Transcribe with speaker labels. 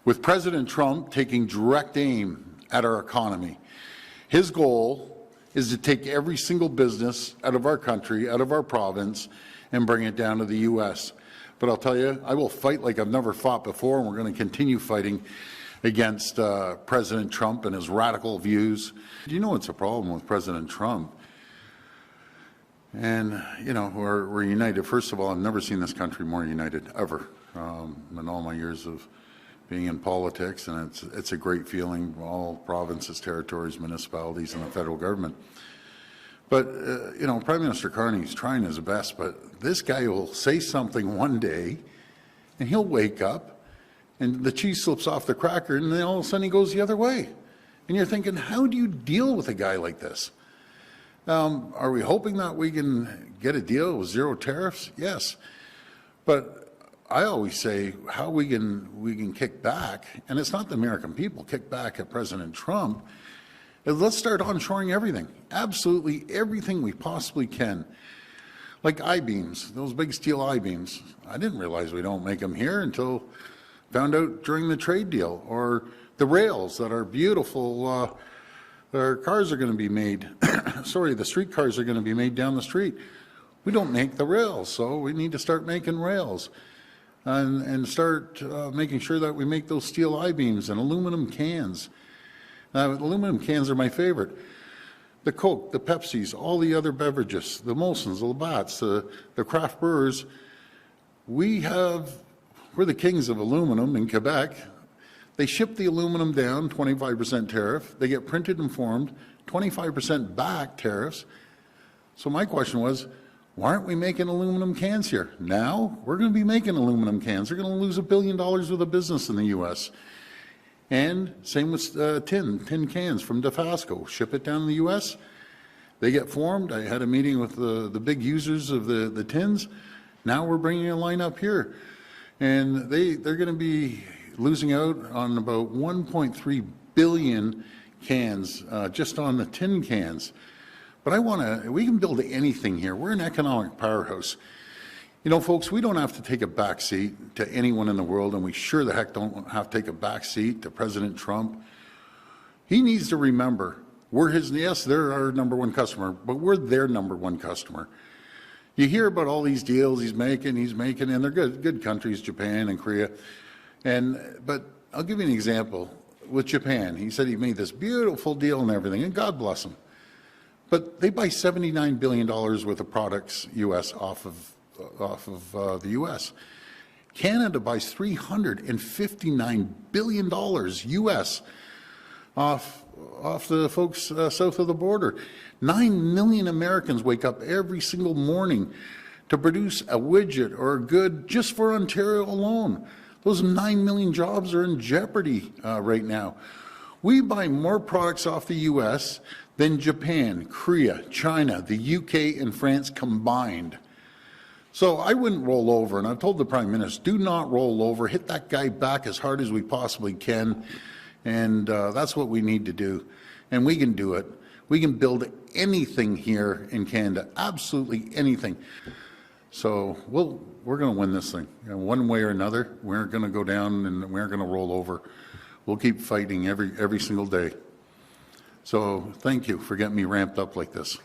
Speaker 1: with President Trump taking direct aim at our economy. His goal is to take every single business out of our country, out of our province, and bring it down to the U.S. But I'll tell you, I will fight like I've never fought before, and we're going to continue fighting against President Trump and his radical views. You know what's a problem with President Trump? And, you know, we're united. First of all, I've never seen this country more united, ever, in all my years of being in politics, and it's a great feeling, all provinces, territories, municipalities, and the federal government. But, you know, Prime Minister Carney is trying his best, but this guy will say something one day, and he'll wake up, and the cheese slips off the cracker, and then all of a sudden he goes the other way. And you're thinking, how do you deal with a guy like this? Are we hoping that we can get a deal with zero tariffs? Yes. But I always say how we can kick back, and it's not the American people, kick back at President Trump. Let's start onshoring everything, absolutely everything we possibly can. Like I-beams, those big steel I-beams. I didn't realize we don't make them here until found out during the trade deal. Or the rails that are beautiful, our cars are going to be made, sorry, the street cars are going to be made down the street. We don't make the rails, so we need to start making rails and start making sure that we make those steel I-beams and aluminum cans. Aluminum cans are my favorite. The Coke, the Pepsis, all the other beverages, the Molsons, the Labatt's, the craft brewers, we're the kings of aluminum in Quebec. They ship the aluminum down, 25% tariff. They get printed and formed, 25% back tariffs. So my question was, why aren't we making aluminum cans here? Now we're going to be making aluminum cans. They're going to lose $1 billion worth of business in the U.S. And same with tin cans from Dofasco. Ship it down to the U.S. They get formed. I had a meeting with the big users of the tins. Now we're bringing a line up here. And they're going to be losing out on about 1.3 billion cans just on the tin cans. But we can build anything here. We're an economic powerhouse. You know, folks, we don't have to take a back seat to anyone in the world, and we sure the heck don't have to take a back seat to President Trump. He needs to remember, yes, they're our number 1 customer, but we're their number 1 customer. You hear about all these deals he's making, and they're good countries, Japan and Korea. But I'll give you an example with Japan. He said he made this beautiful deal and everything, and God bless him. But they buy $79 billion worth of products, U.S., off of the U.S. Canada buys $359 billion U.S. off the folks south of the border. 9 million Americans wake up every single morning to produce a widget or a good just for Ontario alone. Those 9 million jobs are in jeopardy right now. We buy more products off the U.S. than Japan, Korea, China, the UK, and France combined. So I wouldn't roll over, and I've told the Prime Minister, do not roll over, hit that guy back as hard as we possibly can, and that's what we need to do. And we can do it. We can build anything here in Canada, absolutely anything. So we're going to win this thing. You know, one way or another. We're going to go down and we're going to roll over. We'll keep fighting every single day. So thank you for getting me ramped up like this.